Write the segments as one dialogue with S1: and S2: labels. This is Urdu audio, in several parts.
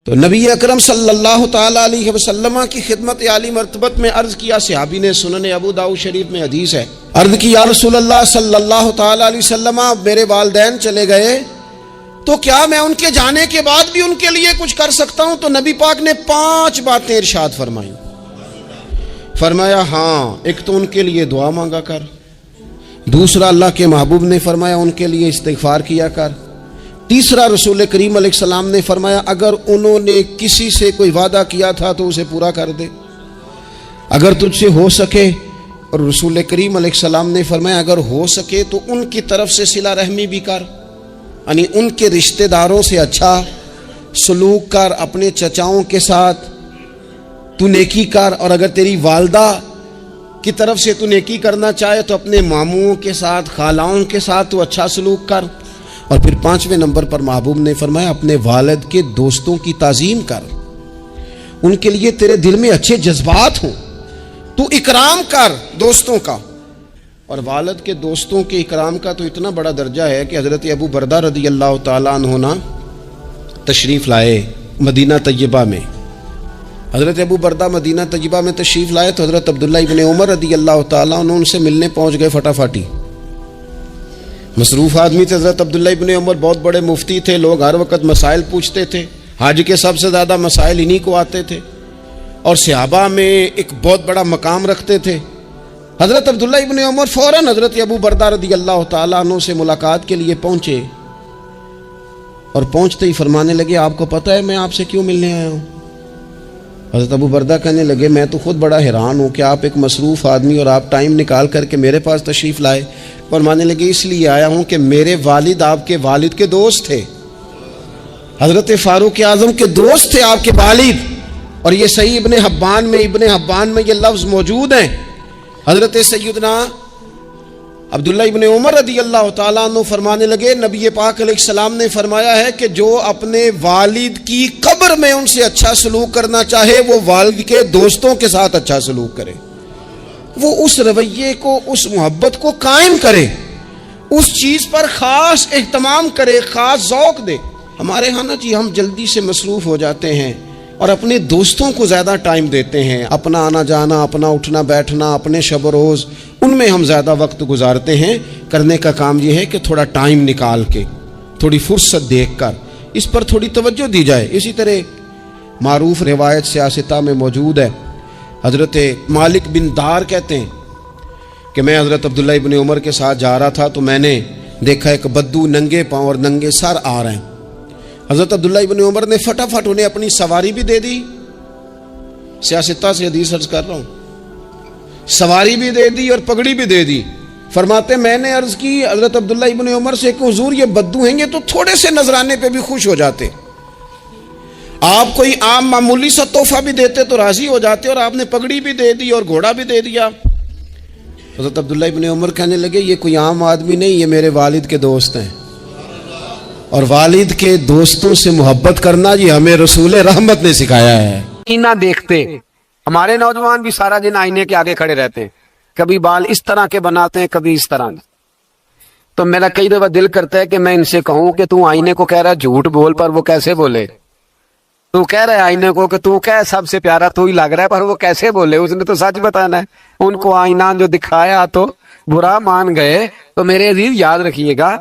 S1: تو نبی اکرم صلی اللہ تعالی علیہ وسلم کی خدمت عالی مرتبت میں عرض کیا، صحابی نے، سنن ابو داؤد شریف میں حدیث ہے، عرض کی یا رسول اللہ صلی اللہ تعالی علیہ وسلم، میرے والدین چلے گئے تو کیا میں ان کے جانے کے بعد بھی ان کے لیے کچھ کر سکتا ہوں؟ تو نبی پاک نے 5 باتیں ارشاد فرمائیں۔ فرمایا ہاں، ایک تو ان کے لیے دعا مانگا کر، دوسرا اللہ کے محبوب نے فرمایا ان کے لیے استغفار کیا کر، تیسرا رسول کریم علیہ السلام نے فرمایا اگر انہوں نے کسی سے کوئی وعدہ کیا تھا تو اسے پورا کر دے، اگر تجھ سے ہو سکے، اور رسول کریم علیہ السلام نے فرمایا اگر ہو سکے تو ان کی طرف سے صلہ رحمی بھی کر، یعنی ان کے رشتہ داروں سے اچھا سلوک کر، اپنے چچاؤں کے ساتھ تو نیکی کر، اور اگر تیری والدہ کی طرف سے تو نیکی کرنا چاہے تو اپنے ماموں کے ساتھ، خالاؤں کے ساتھ تو اچھا سلوک کر، اور پھر 5ویں نمبر پر محبوب نے فرمایا اپنے والد کے دوستوں کی تعظیم کر، ان کے لیے تیرے دل میں اچھے جذبات ہوں، تو اکرام کر دوستوں کا۔ اور والد کے دوستوں کے اکرام کا تو اتنا بڑا درجہ ہے کہ حضرت ابو بردہ رضی اللہ تعالیٰ عنہ تشریف لائے مدینہ طیبہ میں۔ حضرت ابو بردہ مدینہ طیبہ میں تشریف لائے تو حضرت عبداللہ ابن عمر رضی اللہ تعالیٰ عنہ ان سے ملنے پہنچ گئے فٹافٹی۔ مصروف آدمی تھے حضرت عبداللہ ابن عمر، بہت بڑے مفتی تھے، لوگ ہر وقت مسائل پوچھتے تھے، حج کے سب سے زیادہ مسائل انہی کو آتے تھے، اور صحابہ میں ایک بہت بڑا مقام رکھتے تھے۔ حضرت عبداللہ ابن عمر فوراً حضرت ابو بردہ رضی اللہ تعالیٰ عنہ سے ملاقات کے لیے پہنچے، اور پہنچتے ہی فرمانے لگے آپ کو پتہ ہے میں آپ سے کیوں ملنے آیا ہوں؟ حضرت ابو بردہ کہنے لگے میں تو خود بڑا حیران ہوں کہ آپ ایک مصروف آدمی اور آپ ٹائم نکال کر کے میرے پاس تشریف لائے۔ فرمانے لگے اس لیے آیا ہوں کہ میرے والد آپ کے والد کے دوست تھے، حضرت فاروق اعظم کے دوست تھے آپ کے والد، اور یہ صحیح ابن حبان میں یہ لفظ موجود ہیں۔ حضرت سیدنا عبداللہ ابن عمر رضی اللہ تعالیٰ عنہ فرمانے لگے نبی پاک علیہ السلام نے فرمایا ہے کہ جو اپنے والد کی قبر میں ان سے اچھا سلوک کرنا چاہے وہ والد کے دوستوں کے ساتھ اچھا سلوک کرے، وہ اس رویے کو، اس محبت کو قائم کرے، اس چیز پر خاص اہتمام کرے، خاص ذوق دے۔ ہمارے ہاں نا جی ہم جلدی سے مصروف ہو جاتے ہیں اور اپنے دوستوں کو زیادہ ٹائم دیتے ہیں، اپنا آنا جانا، اپنا اٹھنا بیٹھنا، اپنے شب و روز ان میں ہم زیادہ وقت گزارتے ہیں۔ کرنے کا کام یہ ہے کہ تھوڑا ٹائم نکال کے، تھوڑی فرصت دیکھ کر اس پر تھوڑی توجہ دی جائے۔ اسی طرح معروف روایت سیاستہ میں موجود ہے، حضرت مالک بن دار کہتے ہیں کہ میں حضرت عبداللہ ابن عمر کے ساتھ جا رہا تھا تو میں نے دیکھا ایک بدو ننگے پاؤں اور ننگے سر آ رہے ہیں۔ حضرت عبداللہ ابن عمر نے فٹافٹ انہیں اپنی سواری بھی دے دی، سیاستہ سے حدیث عرض کر رہا ہوں، سواری بھی دے دی اور پگڑی بھی دے دی۔ فرماتے میں نے عرض کی حضرت عبداللہ ابن عمر سے کہ حضور یہ بدو ہیں، یہ تو تھوڑے سے نذرانے پہ بھی خوش ہو جاتے، آپ کوئی عام معمولی سا تحفہ بھی دیتے تو راضی ہو جاتے، اور آپ نے پگڑی بھی دے دی اور گھوڑا بھی دے دیا۔ حضرت عبداللہ ابن عمر کہنے لگے یہ کوئی عام آدمی نہیں، یہ میرے والد کے دوست ہیں، اور والد کے دوستوں سے محبت کرنا یہ ہمیں رسول رحمت نے سکھایا ہے۔
S2: آئینہ دیکھتے ہمارے نوجوان بھی سارا دن آئینے کے آگے کھڑے رہتے ہیں، کبھی بال اس طرح کے بناتے ہیں، کبھی اس طرح۔ تو میرا کئی دفعہ دل کرتا ہے کہ میں ان سے کہوں کہ تو آئینے کو کہہ رہا ہے جھوٹ بول، پر وہ کیسے بولے؟ تو کہہ رہا ہے آئینے کو کہ تو کیا سب سے پیارا تو ہی لگ رہا ہے، پر وہ کیسے بولے؟ اس نے تو سچ بتانا ہے۔ ان کو آئینہ جو دکھایا تو برا مان گئے۔ تو میرے عزیز یاد رکھیے گا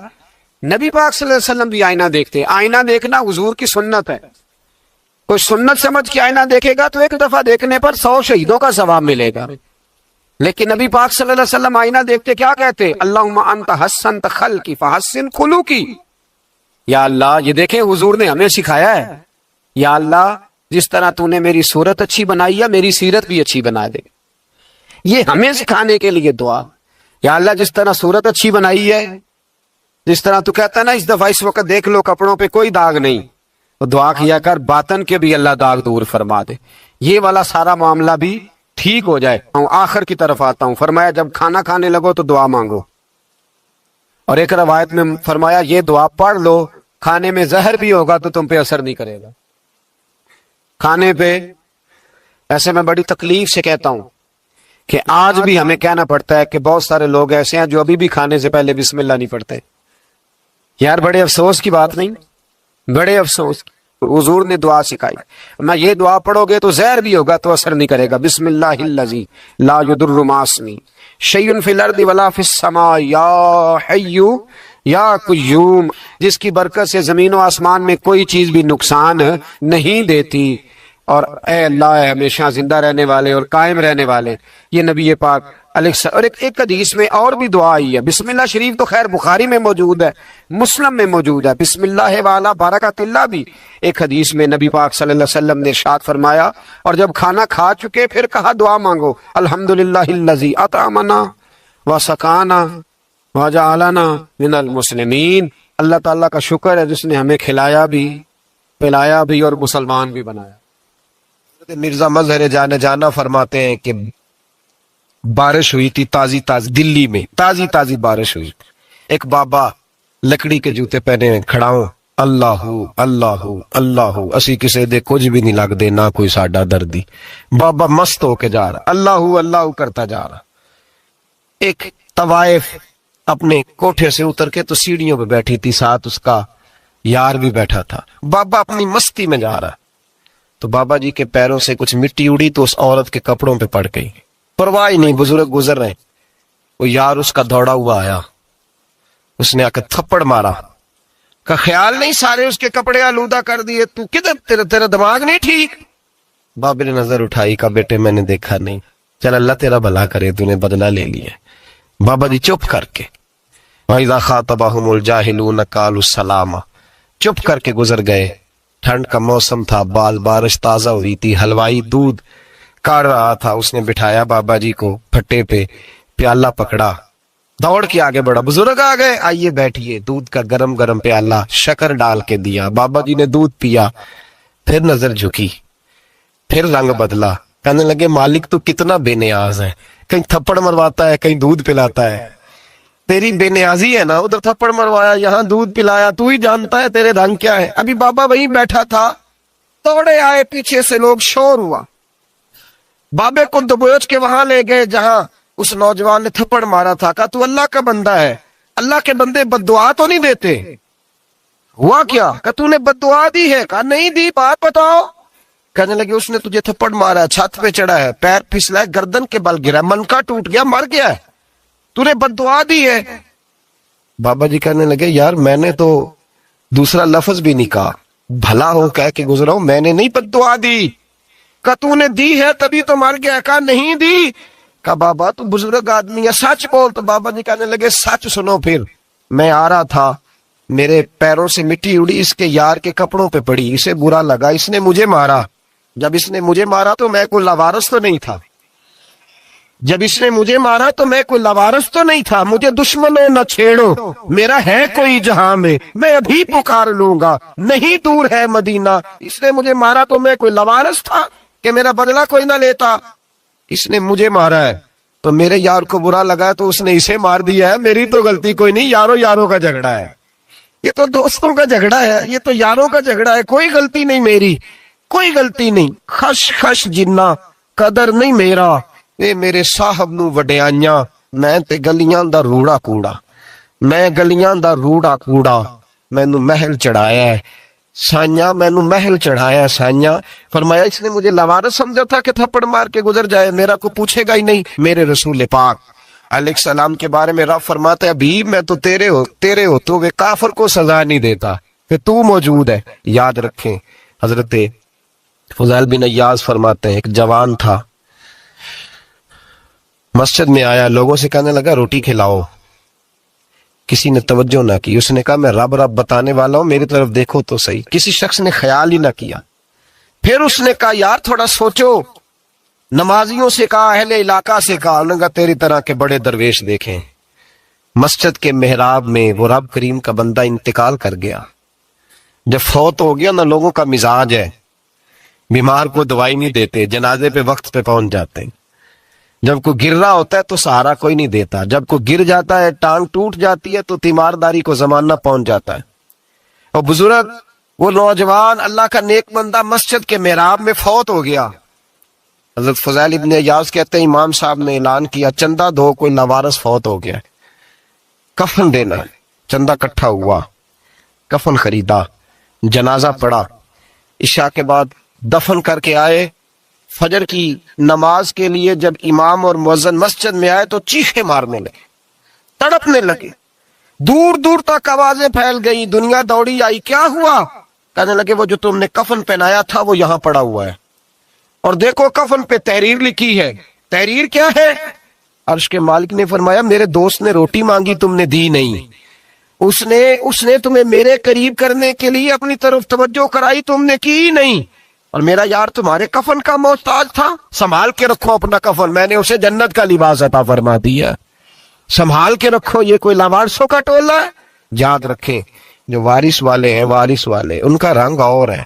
S2: نبی پاک صلی اللہ علیہ وسلم بھی آئینہ دیکھتے ہیں۔ آئینہ دیکھنا حضور کی سنت ہے، کوئی سنت سمجھ کے آئینہ دیکھے گا تو ایک دفعہ دیکھنے پر 100 شہیدوں کا ثواب ملے گا۔ لیکن نبی پاک صلی اللہ علیہ وسلم آئینہ دیکھتے کیا کہتے؟ اللہم انت حسنت خلقی فحسن خلقی۔ یا اللہ، یہ دیکھیں حضور نے ہمیں سکھایا ہے، یا اللہ جس طرح تو نے میری صورت اچھی بنائی ہے میری سیرت بھی اچھی بنا دے۔ یہ ہمیں سکھانے کے لیے دعا، یا اللہ جس طرح صورت اچھی بنائی ہے، جس طرح تو کہتا ہے نا اس دفعہ اس وقت دیکھ لو کپڑوں پہ کوئی داغ نہیں، تو دعا کیا کر باطن کے بھی اللہ داغ دور فرما دے، یہ والا سارا معاملہ بھی ٹھیک ہو جائے۔ آخر کی طرف آتا ہوں، فرمایا جب کھانا کھانے لگو تو دعا مانگو، اور ایک روایت میں فرمایا یہ دعا پڑھ لو، کھانے میں زہر بھی ہوگا تو تم پہ اثر نہیں کرے گا۔ کھانے پہ ایسے میں بڑی تکلیف سے کہتا ہوں کہ آج بھی ہمیں کہنا پڑتا ہے کہ بہت سارے لوگ ایسے ہیں جو ابھی بھی کھانے سے پہلے بسم اللہ نہیں پڑھتے۔ یار بڑے افسوس کی بات نہیں؟ بڑے افسوس۔ حضور نے دعا سکھائی، میں یہ دعا پڑھو گے تو زہر بھی ہوگا تو اثر نہیں کرے گا، بسم اللہ الذی لا یضر مع اسمہ شیء فی الارض ولا فی السماء یا حی یا قیوم، جس کی برکت سے زمین و آسمان میں کوئی چیز بھی نقصان نہیں دیتی، اور اے اللہ اے ہمیشہ زندہ رہنے والے اور قائم رہنے والے۔ یہ نبی پاک علیہ السلام، اور ایک حدیث میں اور بھی دعا آئی ہے، بسم اللہ شریف تو خیر بخاری میں موجود ہے، مسلم میں موجود ہے، بسم اللہ والا برکت اللہ بھی ایک حدیث میں نبی پاک صلی اللہ علیہ وسلم نے ارشاد فرمایا، اور جب کھانا کھا چکے پھر کہا دعا مانگو، الحمدللہ الذی اطعمنا وسقانا وجعلنا من المسلمین، اللہ تعالیٰ کا شکر ہے جس نے ہمیں کھلایا بھی پلایا بھی اور مسلمان بھی بنایا۔
S3: مرزا مظہر جانا فرماتے ہیں کہ بارش ہوئی تھی تازی دلی میں تازی بارش ہوئی، ایک بابا لکڑی کے جوتے پہنے کھڑا ہوں، اللہ اللہ اللہ، اسی کسے دے کچھ بھی نہیں لگ دے نہ کوئی ساڈا دردی، بابا مست ہو کے جا رہا، اللہ اللہ کرتا جا رہا۔ ایک طوائف اپنے کوٹھے سے اتر کے تو سیڑھیوں پہ بیٹھی تھی، ساتھ اس کا یار بھی بیٹھا تھا، بابا اپنی مستی میں جا رہا، تو بابا جی کے پیروں سے کچھ مٹی اڑی تو اس عورت کے کپڑوں پہ پڑ گئی، پرواہ نہیں، بزرگ گزر رہے، وہ یار اس کا دوڑا ہوا آیا، اس نے آ کے تھپڑ مارا، کا خیال نہیں سارے اس کے کپڑے آلودہ کر دیے، تو کدھر تیرا دماغ نہیں ٹھیک؟ بابا نے نظر اٹھائی، کا بیٹے میں نے دیکھا نہیں، چل اللہ تیرا بھلا کرے، تو نے بدلہ لے لیا۔ بابا جی چپ کر کے وَإِذَا خَاطَبَهُمُ الْجَاهِلُونَ قَالُوا السَّلَامَ، چپ کر کے گزر گئے۔ ٹھنڈ کا موسم تھا، بارش تازہ ہوئی تھی، حلوائی دودھ کاڑ رہا تھا، اس نے بٹھایا بابا جی کو پھٹے پہ، پیالہ پکڑا، دوڑ کے آگے بڑھا، بزرگ آ گئے، آئیے بیٹھیے، دودھ کا گرم پیالہ شکر ڈال کے دیا، بابا جی نے دودھ پیا، پھر نظر جھکی، پھر رنگ بدلا، کہنے لگے مالک تو کتنا بے نیاز ہے، کہیں تھپڑ مرواتا ہے، کہیں دودھ پلاتا ہے، تیری بے نیازی ہے نا، ادھر تھپڑ مروایا یہاں دودھ پلایا، تو ہی جانتا ہے تیرے رنگ کیا ہے۔ ابھی بابا وہیں بیٹھا تھا، توڑے آئے پیچھے سے لوگ، شور ہوا، بابے کو دبوچ کے وہاں لے گئے جہاں اس نوجوان نے تھپڑ مارا تھا، کہا تو اللہ کا بندہ ہے، اللہ کے بندے بد دعا تو نہیں دیتے، ہوا کیا؟ کہا تو نے بد دعا دی ہے؟ کہا نہیں دی، بات بتاؤ۔ کہنے لگے اس نے تجھے تھپڑ مارا ہے، چھت پہ چڑھا ہے، پیر پھسلا ہے، گردن کے بل گرا، من کا ٹوٹ گیا، مر گیا ہے، تو نے بد دعا دی ہے۔ بابا جی کہنے لگے یار میں نے تو دوسرا لفظ بھی نہیں کہا، بھلا ہو کہہ کے گزرا ہوں، میں نے نہیں بد دعا دی۔ کہا تو نے دی ہے تبھی تو مر گیا، کہا نہیں دی۔ کہا بابا تو بزرگ آدمی ہے، سچ بول۔ تو بابا جی کہنے لگے سچ سنو، پھر میں آ رہا تھا، میرے پیروں سے مٹی اڑی، اس کے یار کے کپڑوں پہ پڑی، اسے برا لگا، اس نے مجھے مارا، جب اس نے مجھے مارا تو میں کوئی لاوارث تو نہیں تھا، جب اس نے مجھے مارا تو میں کوئی لاوارث تو نہیں تھا، مجھے دشمنوں نہ چھیڑو، میرا ہے کوئی جہاں میں ابھی پکار لوں گا، نہیں دور ہے مدینہ، اس نے مجھے مارا تو میں کوئی لاوارث تھا کہ میرا بدلہ کوئی نہ لیتا، اس نے مجھے مارا ہے تو میرے یار کو برا لگا تو اس نے اسے مار دیا ہے، میری تو غلطی کوئی نہیں، یاروں کا جھگڑا ہے، یہ تو دوستوں کا جھگڑا ہے، یہ تو یاروں کا جھگڑا ہے، کوئی غلطی نہیں میری، کوئی غلطی نہیں، خش جنہ قدر نہیں میرا، اے میرے صاحب نو وڈیاں، میں تے گلیاں دا روڑا کوڑا، میں گلیاں دا روڑا کوڑا، مینوں محل چڑھایا ہے سائیاں، مینوں محل چڑھایا ہے سائیاں۔ فرمایا اس نے مجھے لاوارث سمجھا تھا کہ تھپڑ مار کے گزر جائے، میرا کو پوچھے گا ہی نہیں۔ میرے رسول پاک علیہ السلام کے بارے میں رب فرماتا ہے ابھی میں تو تیرے ہوتے ہوئے کافر کو سزا نہیں دیتا کہ تو موجود ہے۔ یاد رکھیں حضرت فضیل بن ایاز فرماتے ہیں ایک جوان تھا، مسجد میں آیا، لوگوں سے کہنے لگا روٹی کھلاؤ، کسی نے توجہ نہ کی، اس نے کہا میں رب بتانے والا ہوں، میری طرف دیکھو تو صحیح، کسی شخص نے خیال ہی نہ کیا۔ پھر اس نے کہا یار تھوڑا سوچو، نمازیوں سے کہا، اہل علاقہ سے کہا، انہوں نے کہا تیری طرح کے بڑے درویش دیکھیں۔ مسجد کے محراب میں وہ رب کریم کا بندہ انتقال کر گیا، جب فوت ہو گیا نا، لوگوں کا مزاج ہے بیمار کو دوائی نہیں دیتے، جنازے پہ وقت پہ پہنچ جاتے ہیں، جب کوئی گر رہا ہوتا ہے تو سہارا کوئی نہیں دیتا، جب کوئی گر جاتا ہے ٹانگ ٹوٹ جاتی ہے تو تیمارداری کو زمانہ پہنچ جاتا ہے۔ اور بزرگ وہ نوجوان اللہ کا نیک بندہ مسجد کے محراب میں فوت ہو گیا۔ حضرت فضیل ابن ایاز کہتے ہیں امام صاحب نے اعلان کیا چندہ دو، کوئی لاوارث فوت ہو گیا، کفن دینا۔ چندہ کٹھا ہوا، کفن خریدا، جنازہ پڑا، عشاء کے بعد دفن کر کے آئے. فجر کی نماز کے لیے جب امام اور مؤذن مسجد میں آئے تو چیخیں مارنے لگے, تڑپنے لگے, دور دور تک آوازیں پھیل گئی, دنیا دوڑی آئی. کیا ہوا؟ کہنے لگے وہ جو تم نے کفن پہنایا تھا وہ یہاں پڑا ہوا ہے, اور دیکھو کفن پہ تحریر لکھی ہے. تحریر کیا ہے؟ عرش کے مالک نے فرمایا میرے دوست نے روٹی مانگی تم نے دی نہیں, اس نے تمہیں میرے قریب کرنے کے لیے اپنی طرف توجہ کرائی, تم نے کی نہیں, اور میرا یار تمہارے کفن کا محتاج تھا. سنبھال کے رکھو اپنا کفن, میں نے اسے جنت کا لباس عطا فرما دیا, سنبھال کے رکھو. یہ کوئی لاوارثوں کا ٹولہ ہے؟ یاد رکھیں جو وارث والے ہیں, وارث والے ان کا رنگ اور ہے.